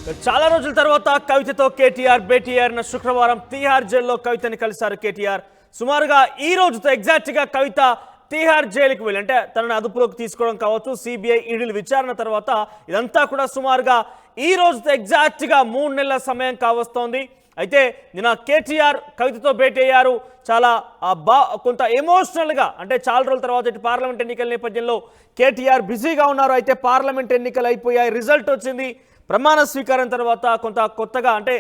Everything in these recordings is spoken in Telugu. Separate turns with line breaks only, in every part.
చాలా రోజుల తర్వాత కవితతో కేటీఆర్ భేటీ అయిన శుక్రవారం తీహార్ జైల్లో కవితని కలిశారు కేటీఆర్. సుమారుగా ఈ రోజుతో ఎగ్జాక్ట్ గా కవిత తీహార్ జైలుకి వెళ్ళి అంటే తనని అదుపులోకి తీసుకోవడం కావచ్చు, సిబిఐ ఈడీల విచారణ తర్వాత ఇదంతా కూడా సుమారుగా ఈ రోజుతో ఎగ్జాక్ట్ గా 3 నెలల సమయం కావస్తోంది. అయితే నిన్న కేటీఆర్ కవితతో భేటీ అయ్యారు. చాలా కొంత ఎమోషనల్గా అంటే చాలా రోజుల తర్వాత పార్లమెంట్ ఎన్నికల నేపథ్యంలో కేటీఆర్ బిజీగా ఉన్నారు. అయితే పార్లమెంట్ ఎన్నికలు అయిపోయాయి, రిజల్ట్ వచ్చింది. ప్రమాణ స్వీకారం తర్వాత కొంత కొత్తగా అంటే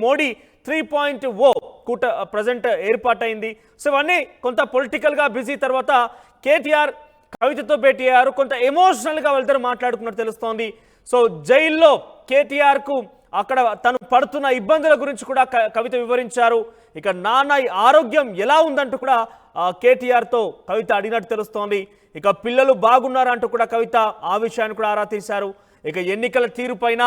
మోడీ 3.0 కూట ప్రజెంట్ ఏర్పాటైంది. సో ఇవన్నీ కొంత పొలిటికల్గా బిజీ తర్వాత కేటీఆర్ కవితతో భేటీ అయ్యారు. కొంత ఎమోషనల్గా వెళ్తారు మాట్లాడుకున్నట్టు తెలుస్తోంది. సో జైల్లో కేటీఆర్కు అక్కడ తను పడుతున్న ఇబ్బందుల గురించి కూడా కవిత వివరించారు. ఇక నాన్న ఆరోగ్యం ఎలా ఉందంటూ కూడా కేటీఆర్తో కవిత అడిగినట్టు తెలుస్తోంది. ఇక పిల్లలు బాగున్నారంటూ కూడా కవిత ఆ విషయాన్ని కూడా ఆరా తీశారు. ఇక ఎన్నికల తీరుపైన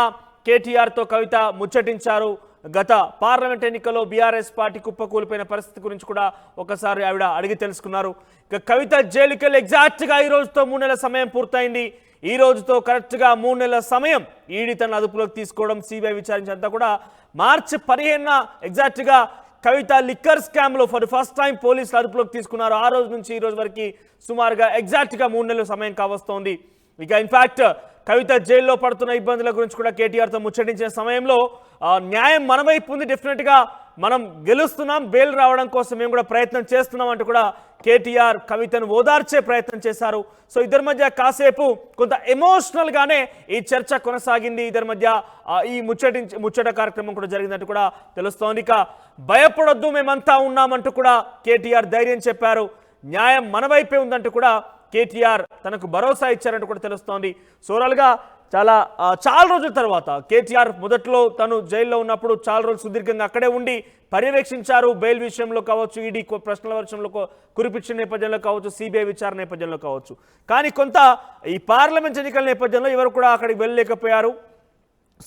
కేటీఆర్తో కవిత ముచ్చటించారు. గత పార్లమెంట్ ఎన్నికల్లో బీఆర్ఎస్ పార్టీ కుప్పకూలిపోయిన పరిస్థితి గురించి కూడా ఒకసారి ఆవిడ అడిగి తెలుసుకున్నారు. ఇక కవిత జైలుకి వెళ్ళి ఎగ్జాక్ట్గా ఈ రోజుతో 3 నెలల సమయం పూర్తయింది. ఈ రోజుతో కరెక్ట్గా 3 నెలల సమయం ఈడీ తన అదుపులోకి తీసుకోవడం, సిబిఐ విచారించంతా కూడా మార్చి 15న ఎగ్జాక్ట్గా కవిత లిక్కర్ స్కామ్లో ఫర్ ఫస్ట్ టైం పోలీసులు అదుపులోకి తీసుకున్నారు. ఆ రోజు నుంచి ఈ రోజు వరకు సుమారుగా ఎగ్జాక్ట్గా 3 నెలల సమయం కావస్తోంది. ఇక ఇన్ఫాక్ట్ కవిత జైల్లో పడుతున్న ఇబ్బందుల గురించి కూడా కేటీఆర్తో ముచ్చటించిన సమయంలో న్యాయం మన వైపు ఉంది, డెఫినెట్గా మనం గెలుస్తున్నాం, బెయిల్ రావడం కోసం మేము కూడా ప్రయత్నం చేస్తున్నాం అంటూ కూడా కేటీఆర్ కవితను ఓదార్చే ప్రయత్నం చేశారు. సో ఇద్దరి మధ్య కాసేపు కొంత ఎమోషనల్గానే ఈ చర్చ కొనసాగింది. ఇద్దరి మధ్య ఈ ముచ్చట కార్యక్రమం కూడా జరిగిందంటూ కూడా తెలుస్తోంది. ఇక భయపడొద్దు, మేమంతా ఉన్నామంటూ కూడా కేటీఆర్ ధైర్యం చెప్పారు. న్యాయం మన వైపే ఉందంటూ కూడా కేటీఆర్ తనకు భరోసా ఇచ్చారంటూ కూడా తెలుస్తోంది. సోరల్గా చాలా రోజుల తర్వాత కేటీఆర్ మొదట్లో తను జైల్లో ఉన్నప్పుడు చాలా రోజులు సుదీర్ఘంగా అక్కడే ఉండి పర్యవేక్షించారు. బెయిల్ విషయంలో కావచ్చు, ఈడీ ప్రశ్నల వర్షంలో కురిపించిన నేపథ్యంలో కావచ్చు, సిబిఐ విచారణ నేపథ్యంలో కావచ్చు. కానీ కొంత ఈ పార్లమెంట్ ఎన్నికల నేపథ్యంలో ఎవరు కూడా అక్కడికి వెళ్ళలేకపోయారు.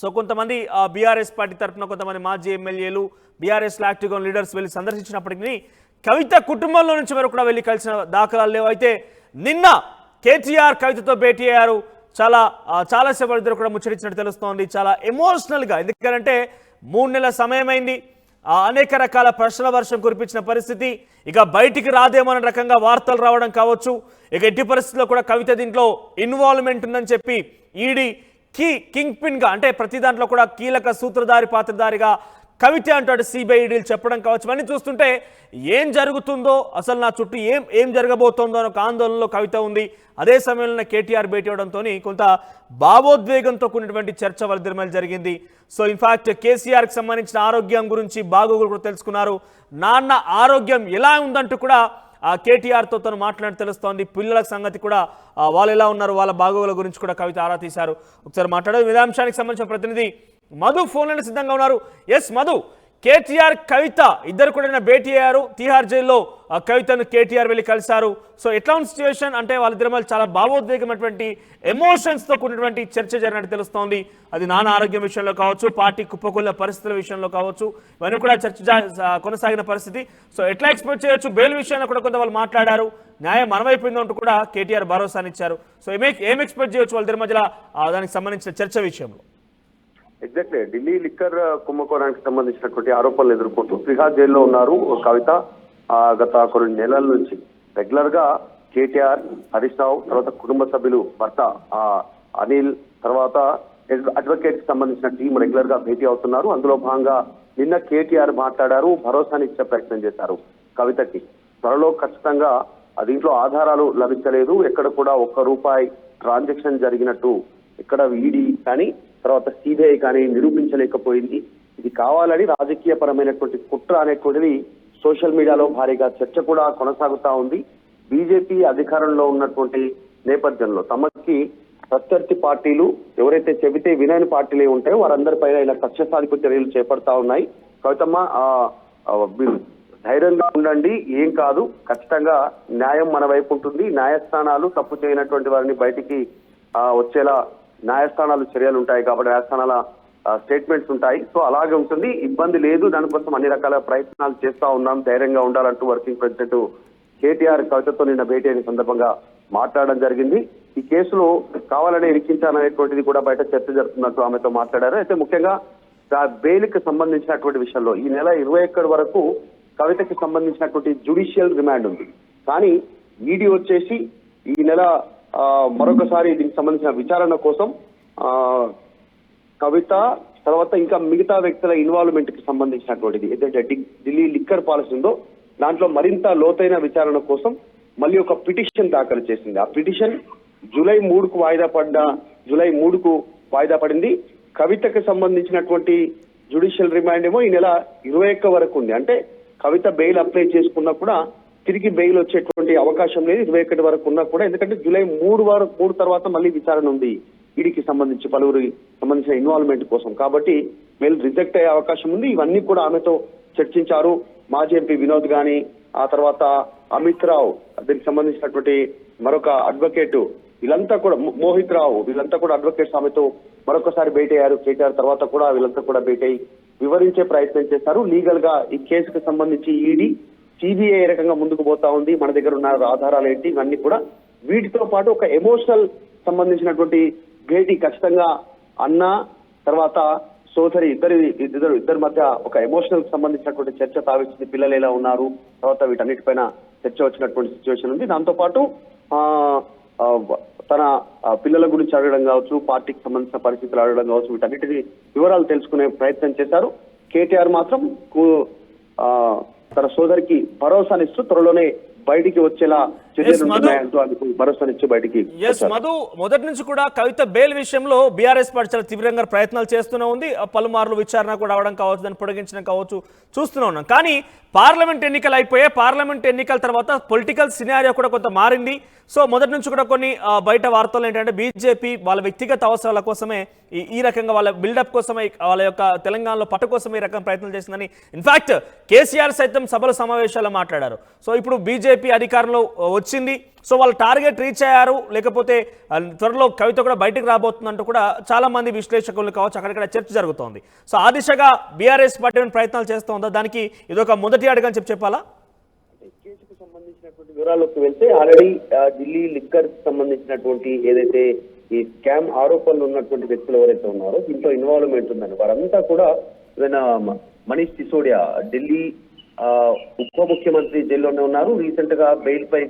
సో కొంతమంది బీఆర్ఎస్ పార్టీ తరఫున కొంతమంది మాజీ ఎమ్మెల్యేలు, బీఆర్ఎస్ యాక్టివ్ లీడర్స్ వెళ్ళి సందర్శించినప్పటికీ కవిత కుటుంబంలో నుంచి ఎవరు కూడా వెళ్ళి కలిసిన దాఖలాలు లేవు. అయితే నిన్న కేటీఆర్ కవితతో భేటీ అయ్యారు. చాలాసేపు ఇద్దరు కూడా ముచ్చటించినట్టు తెలుస్తోంది. చాలా ఎమోషనల్గా, ఎందుకంటే 3 నెలల సమయమైంది. అనేక రకాల ప్రశ్నల వర్షం కురిపించిన పరిస్థితి. ఇక బయటికి రాదేమో అనే రకంగా వార్తలు రావడం కావచ్చు. ఇక ఎట్టి పరిస్థితుల్లో కూడా కవిత దీంట్లో ఇన్వాల్వ్మెంట్ ఉందని చెప్పి ఈడీ కింగ్ పిన్గా అంటే ప్రతి దాంట్లో కూడా కీలక సూత్రధారి పాత్రధారిగా కవిత అంటాడు సిబిఐ ఈడీలు చెప్పడం కావచ్చు. ఇవన్నీ చూస్తుంటే ఏం జరుగుతుందో, అసలు నా చుట్టూ ఏం జరగబోతోందో అని ఒక ఆందోళనలో కవిత ఉంది. అదే సమయంలో కేటీఆర్ భేటీ అవడంతో కొంత భావోద్వేగంతో కూడినటువంటి చర్చ వాళ్ళిద్దరి మధ్య జరిగింది. సో ఇన్ఫాక్ట్ కేసీఆర్కి సంబంధించిన ఆరోగ్యం గురించి బాగోగులు కూడా తెలుసుకున్నారు. నాన్న ఆరోగ్యం ఎలా ఉందంటూ కూడా కేటీఆర్తో తను మాట్లాడి తెలుస్తోంది. పిల్లల సంగతి కూడా వాళ్ళు ఎలా ఉన్నారు, వాళ్ళ బాగోగుల గురించి కూడా కవిత ఆరా తీశారు. ఒకసారి మాట్లాడే విధాంశానికి సంబంధించిన ప్రతినిధి మధు ఫోన్లో సిద్ధంగా ఉన్నారు. ఎస్ మధు, కేటీఆర్ కవిత ఇద్దరు కూడా భేటీ అయ్యారు. తీహార్ జైల్లో కవితను కేటీఆర్ వెళ్ళి కలిశారు. సో ఎట్లా ఉంది సిచ్యువేషన్ అంటే వాళ్ళిద్దరి మధ్య చాలా భావోద్వేగమైనటువంటి ఎమోషన్స్తో కూడినటువంటి చర్చ జరిగినట్టు తెలుస్తోంది. అది నాన్న ఆరోగ్యం విషయంలో కావచ్చు, పార్టీ కుప్పకూల పరిస్థితుల విషయంలో కావచ్చు, ఇవన్నీ కూడా చర్చ కొనసాగిన పరిస్థితి. సో ఎట్లా ఎక్స్పెక్ట్ చేయొచ్చు, బెయిల్ విషయంలో కూడా కొంత వాళ్ళు మాట్లాడారు. న్యాయం మనమైపోయింది అంటూ కూడా కేటీఆర్ భరోసానిచ్చారు. సో ఏం ఎక్స్పెక్ట్ చేయొచ్చు వాళ్ళిద్దరి మధ్యలో దానికి సంబంధించిన చర్చ విషయంలో?
ఎగ్జాక్ట్లీ ఢిల్లీ లిక్కర్ కుంభకోణానికి సంబంధించినటువంటి ఆరోపణలు ఎదుర్కొంటూ తిహార్ జైల్లో ఉన్నారు కవిత. గత కొన్ని నెలల నుంచి రెగ్యులర్ గా కేటీఆర్, హరీష్ రావు, తర్వాత కుటుంబ సభ్యులు, భర్త అనిల్, తర్వాత అడ్వకేట్ సంబంధించిన టీం రెగ్యులర్ గా భేటీ అవుతున్నారు. అందులో భాగంగా నిన్న కేటీఆర్ మాట్లాడారు, భరోసానిచ్చే ప్రయత్నం చేశారు కవితకి. త్వరలో ఖచ్చితంగా దీంట్లో ఆధారాలు లభించలేదు, ఎక్కడ కూడా ₹1 ట్రాన్సాక్షన్ జరిగినట్టు ఇక్కడ ఈడీ కానీ తర్వాత సిబిఐ కానీ నిరూపించలేకపోయింది. ఇది కావాలని రాజకీయ పరమైనటువంటి కుట్ర అనేటువంటిది సోషల్ మీడియాలో భారీగా చర్చ కూడా కొనసాగుతా ఉంది. బీజేపీ అధికారంలో ఉన్నటువంటి నేపథ్యంలో తమకి ప్రత్యర్థి పార్టీలు ఎవరైతే చెబితే వినని పార్టీలు ఉంటాయో వారందరిపైన ఇలా కక్ష సాధింపు చర్యలు చేపడతా ఉన్నాయి. కవితమ్మ ధైర్యంగా ఉండండి, ఏం కాదు, ఖచ్చితంగా న్యాయం మన వైపు ఉంటుంది. న్యాయస్థానాలు తప్పు చేయనటువంటి వారిని బయటికి వచ్చేలా న్యాయస్థానాలు చర్యలు ఉంటాయి కాబట్టి న్యాయస్థానాల స్టేట్మెంట్స్ ఉంటాయి. సో అలాగే ఉంటుంది, ఇబ్బంది లేదు, దానికోసం అన్ని రకాల ప్రయత్నాలు చేస్తా ఉన్నాం, ధైర్యంగా ఉండాలంటూ వర్కింగ్ ప్రెసిడెంట్ కేటీఆర్ కవితతో నిన్న భేటీ అయిన సందర్భంగా మాట్లాడడం జరిగింది. ఈ కేసులో కావాలనే ఇరికించాలనేటువంటిది కూడా బయట చర్చ జరుగుతున్నట్టు ఆమెతో మాట్లాడారు. అయితే ముఖ్యంగా బెయిల్కి సంబంధించినటువంటి విషయంలో ఈ నెల 21 వరకు కవితకి సంబంధించినటువంటి జ్యుడిషియల్ రిమాండ్ ఉంది. కానీ ఈడీ వచ్చేసి ఈ నెల మరొకసారి దీనికి సంబంధించిన విచారణ కోసం కవిత తర్వాత ఇంకా మిగతా వ్యక్తుల ఇన్వాల్వ్మెంట్ కి సంబంధించినటువంటిది ఏదైతే ఢిల్లీ లిక్కర్ పాలసీ ఉందో దాంట్లో మరింత లోతైన విచారణ కోసం మళ్ళీ ఒక పిటిషన్ దాఖలు చేసింది. ఆ పిటిషన్ జూలై 3కు వాయిదా పడింది. కవితకు సంబంధించినటువంటి జ్యుడిషియల్ రిమాండ్ ఏమో ఈ నెల 21 వరకు ఉంది. అంటే కవిత బెయిల్ అప్లై చేసుకున్నా కూడా తిరిగి బెయిల్ వచ్చేటువంటి అవకాశం లేదు 21 వరకు ఉన్నా కూడా, ఎందుకంటే జూలై 3 తర్వాత మళ్ళీ విచారణ ఉంది ఈడీకి సంబంధించి పలువురి సంబంధించిన ఇన్వాల్వ్మెంట్ కోసం. కాబట్టి బెయిల్ రిజెక్ట్ అయ్యే అవకాశం ఉంది. ఇవన్నీ కూడా ఆమెతో చర్చించారు. మాజీ ఎంపీ వినోద్ గాని, ఆ తర్వాత అమిత్ రావు, దీనికి సంబంధించినటువంటి మరొక అడ్వకేట్, వీళ్ళంతా కూడా మోహిత్ రావు, వీళ్ళంతా కూడా అడ్వకేట్స్ ఆమెతో మరొకసారి భేటీ అయ్యారు. కేటీఆర్ తర్వాత కూడా వీళ్ళంతా కూడా భేటీ అయ్యి వివరించే ప్రయత్నం చేశారు. లీగల్ గా ఈ కేసుకు సంబంధించి ఈడీ సిబిఐ ఏ రకంగా ముందుకు పోతా ఉంది, మన దగ్గర ఉన్న ఆధారాలు ఏంటి, ఇవన్నీ కూడా వీటితో పాటు ఒక ఎమోషనల్ సంబంధించినటువంటి భేటీ ఖచ్చితంగా అన్న తర్వాత సోదరి ఇద్దరి మధ్య ఒక ఎమోషనల్ సంబంధించినటువంటి చర్చ తావిస్తుంది. పిల్లలు ఎలా ఉన్నారు, తర్వాత వీటన్నిటిపైన చర్చ వచ్చినటువంటి సిచ్యువేషన్ ఉంది. దాంతో పాటు తన పిల్లల గురించి అడగడం కావచ్చు, పార్టీకి సంబంధించిన పరిస్థితులు అడగడం కావచ్చు, వీటన్నిటిని వివరాలు తెలుసుకునే ప్రయత్నం చేశారు. కేటీఆర్ మాత్రం తన సోదరికి భరోసానిస్తూ త్వరలోనే బయటికి వచ్చేలా చర్యలుంటున్నాయంటూ అందుకు భరోసానిచ్చి బయటికి.
మధు, మొదటి నుంచి కూడా కవిత బెయిల్ విషయంలో బీఆర్ఎస్ పార్టీ చాలా తీవ్రంగా ప్రయత్నాలు చేస్తూనే ఉంది. పలుమార్లు విచారణ కూడా అవడం కావచ్చు, దాన్ని పొడిగించడం కావచ్చు చూస్తూనే ఉన్నాం. కానీ పార్లమెంట్ ఎన్నికలు అయిపోయాయి. పార్లమెంట్ ఎన్నికల తర్వాత పొలిటికల్ సినారియో కూడా కొంత మారింది. సో మొదటి నుంచి కూడా కొన్ని బయట వార్తలు ఏంటంటే బీజేపీ వాళ్ళ వ్యక్తిగత అవసరాల కోసమే ఈ రకంగా వాళ్ళ బిల్డప్ కోసమే, వాళ్ళ యొక్క తెలంగాణలో పట్టు కోసమే ఈ రకం ప్రయత్నం చేసిందని ఇన్ఫాక్ట్ కేసీఆర్ సైతం సభల సమావేశాల్లో మాట్లాడారు. సో ఇప్పుడు బీజేపీ అధికారంలో వచ్చింది, సో వాళ్ళు టార్గెట్ రీచ్ అయ్యారు, లేకపోతే త్వరలో కవిత కూడా బయటకు రాబోతుందంటూ కూడా చాలా మంది విశ్లేషకులు కావచ్చు అక్కడక్కడ చర్చ జరుగుతోంది. సో ఆ దిశగా బీఆర్ఎస్ పార్టీ ప్రయత్నాలు చేస్తోందా, దానికి ఇదొక మొదటి అడుగని చెప్పాలా?
కేసుకు సంబంధించినటువంటి వివరాల్లోకి వెళ్తే ఆల్రెడీ ఢిల్లీ లిక్కర్ సంబంధించినటువంటి ఏదైతే ఈ స్కామ్ ఆరోపణలు ఉన్నటువంటి వ్యక్తులు ఎవరైతే ఉన్నారో దీంట్లో ఇన్వాల్వ్మెంట్ ఉందని వారంతా కూడా మనీష్ సిసోడియా ఢిల్లీ ఉప ముఖ్యమంత్రి జైల్లోనే ఉన్నారు. రీసెంట్ గా బెయిల్ పై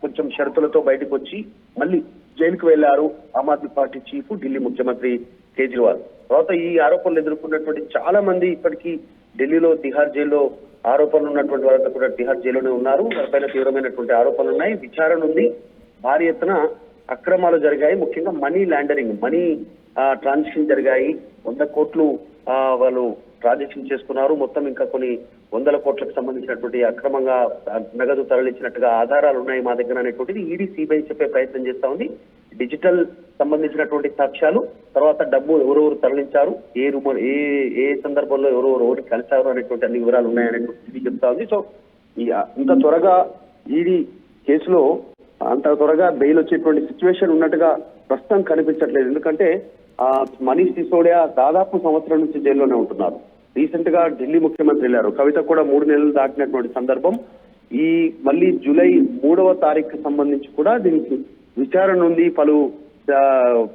కొంచెం షరతులతో బయటకు వచ్చి మళ్ళీ జైలుకు వెళ్లారు ఆమ్ ఆద్మీ పార్టీ చీఫ్ ఢిల్లీ ముఖ్యమంత్రి కేజ్రీవాల్. తర్వాత ఈ ఆరోపణలు ఎదుర్కొన్నటువంటి చాలా మంది ఇప్పటికీ ఢిల్లీలో తిహార్ జైల్లో ఆరోపణలు ఉన్నటువంటి వారంతా కూడా తిహార్ జైల్లోనే ఉన్నారు. వారిపైన తీవ్రమైనటువంటి ఆరోపణలు ఉన్నాయి. విచారణ ఉంది. భారీ ఎత్తున అక్రమాలు జరిగాయి. ముఖ్యంగా మనీ లాండరింగ్, మనీ ట్రాన్సాక్షన్ జరిగాయి. 100 కోట్లు వాళ్ళు ట్రాన్సాక్షన్ చేసుకున్నారు. మొత్తం ఇంకా కొన్ని 100 కోట్లకు సంబంధించినటువంటి అక్రమంగా నగదు తరలించినట్టుగా ఆధారాలు ఉన్నాయి మా దగ్గర అనేటువంటిది ఈడీ సిబిఐ చెప్పే ప్రయత్నం చేస్తా ఉంది. డిజిటల్ సంబంధించినటువంటి సాక్ష్యాలు, తర్వాత డబ్బు ఎవరెవరు తరలించారు, ఏ సందర్భంలో ఎవరెవరు కలిశారు అనేటువంటి అన్ని వివరాలు ఉన్నాయనేటువంటి చెప్తా ఉంది. సో ఇంత త్వరగా ఈడీ కేసులో అంత త్వరగా బెయిల్ వచ్చేటువంటి సిచ్యువేషన్ ఉన్నట్టుగా ప్రస్తుతం కనిపించట్లేదు. ఎందుకంటే మనీష్ సిసోడియా దాదాపు సంవత్సరం నుంచి జైల్లోనే ఉంటున్నారు. రీసెంట్ గా ఢిల్లీ ముఖ్యమంత్రి వెళ్ళారు. కవిత కూడా 3 నెలలు దాటినటువంటి సందర్భం. ఈ మళ్ళీ జూలై 3వ తారీఖుకి సంబంధించి కూడా దీనికి విచారణ ఉంది.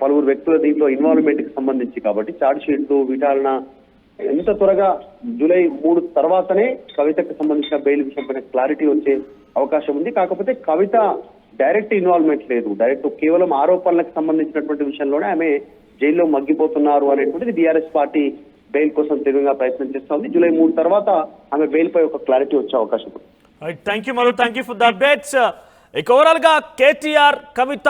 పలువురు వ్యక్తుల దీంట్లో ఇన్వాల్వ్మెంట్ కి సంబంధించి కాబట్టి ఛార్జ్ షీట్లు విచారణ ఎంత త్వరగా జూలై 3 తర్వాతనే కవితకు సంబంధించిన బెయిల్ విషయంపైన క్లారిటీ వచ్చే అవకాశం ఉంది. కాకపోతే కవిత డైరెక్ట్ ఇన్వాల్వ్మెంట్ లేదు. డైరెక్ట్ కేవలం ఆరోపణలకు సంబంధించినటువంటి విషయంలోనే ఆమె జైల్లో మగ్గిపోతున్నారు అనేటువంటిది బీఆర్ఎస్ పార్టీ బెయిల్ కోసం తీవ్రంగా ప్రయత్నం చేస్తోంది. జూలై 3 తర్వాత ఆమె బెయిల్ పై ఒక క్లారిటీ వచ్చే అవకాశం ఉంది.
Thank you Madhu, thank you for the updates. ఇక ఓవరాల్ గా కేటీఆర్ కవిత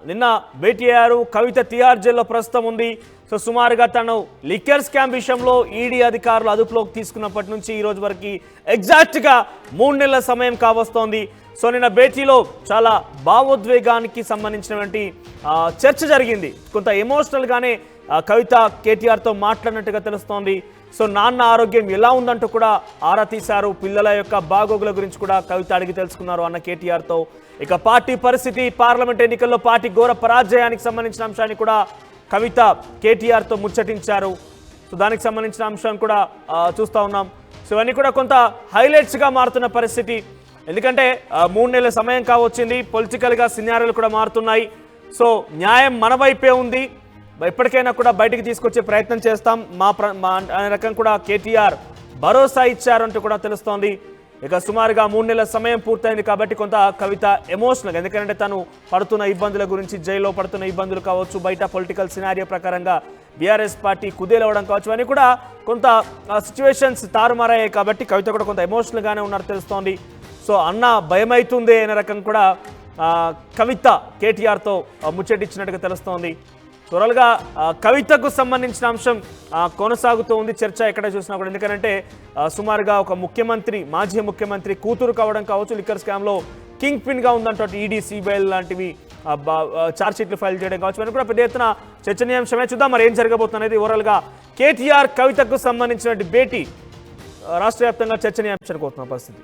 నిన్న భేటీ అయ్యారు. కవిత తిహార్ జైల్లో ప్రస్తుతం ఉంది. సో సుమారుగా తను లిక్కర్ స్కామ్ విషయంలో ఈడీ అధికారులు అదుపులోకి తీసుకున్నప్పటి నుంచి ఈ రోజు వరకు ఎగ్జాక్ట్ గా 3 నెలల సమయం కావస్తోంది. సో నిన్న భేటీలో చాలా భావోద్వేగానికి సంబంధించినటువంటి చర్చ జరిగింది. కొంత ఎమోషనల్ గానే కవిత కేటీఆర్తో మాట్లాడినట్టుగా తెలుస్తోంది. సో నాన్న ఆరోగ్యం ఎలా ఉందంటూ కూడా ఆరా తీశారు. పిల్లల యొక్క బాగోగుల గురించి కూడా కవిత అడిగి తెలుసుకున్నారు అన్న కేటీఆర్తో. ఇక పార్టీ పరిస్థితి, పార్లమెంట్ ఎన్నికల్లో పార్టీ ఘోర పరాజయానికి సంబంధించిన అంశాన్ని కూడా కవిత కేటీఆర్తో ముచ్చటించారు. సో దానికి సంబంధించిన అంశాన్ని కూడా చూస్తూ ఉన్నాం. సో ఇవన్నీ కూడా కొంత హైలైట్స్గా మారుతున్న పరిస్థితి. ఎందుకంటే 3 నెలల సమయం కావచ్చింది, పొలిటికల్గా సినారియోలు కూడా మారుతున్నాయి. సో న్యాయం మన వైపే ఉంది, ఎప్పటికైనా కూడా బయటికి తీసుకొచ్చే ప్రయత్నం చేస్తాం అనే రకం కూడా కేటీఆర్ భరోసా ఇచ్చారంటూ కూడా తెలుస్తోంది. ఇక సుమారుగా 3 నెలల సమయం పూర్తయింది కాబట్టి కొంత కవిత ఎమోషనల్, ఎందుకంటే తను పడుతున్న ఇబ్బందుల గురించి, జైల్లో పడుతున్న ఇబ్బందులు కావచ్చు, బయట పొలిటికల్ సినారియో ప్రకారంగా బీఆర్ఎస్ పార్టీ కుదేలవడం కావచ్చు, అని కూడా కొంత సిచ్యువేషన్స్ తారుమారయ్యాయి కాబట్టి కవిత కూడా కొంత ఎమోషనల్గానే ఉన్నట్టు తెలుస్తోంది. సో అన్న భయమైతుంది అనే రకం కూడా కవిత కేటీఆర్తో ముచ్చటిచ్చినట్టుగా తెలుస్తోంది. త్వరగా కవితకు సంబంధించిన అంశం కొనసాగుతూ ఉంది చర్చ ఎక్కడ చూసినా కూడా. ఎందుకంటే సుమారుగా ఒక ముఖ్యమంత్రి, మాజీ ముఖ్యమంత్రి కూతురు కావడం కావచ్చు, లిక్కర్ స్కామ్లో కింగ్ పిన్గా ఉందంటే ఈడీ, సిబిఐ లాంటివి ఛార్జ్ షీట్లు ఫైల్ చేయడం కావచ్చు అని కూడా పెద్ద ఎత్తున చర్చనీయాంశమే. చూద్దాం మరి ఏం జరగబోతున్నది. ఓవరాల్గా కేటీఆర్ కవితకు సంబంధించిన భేటీ రాష్ట్ర వ్యాప్తంగా చర్చనీయాంశానికి వస్తున్న పరిస్థితి.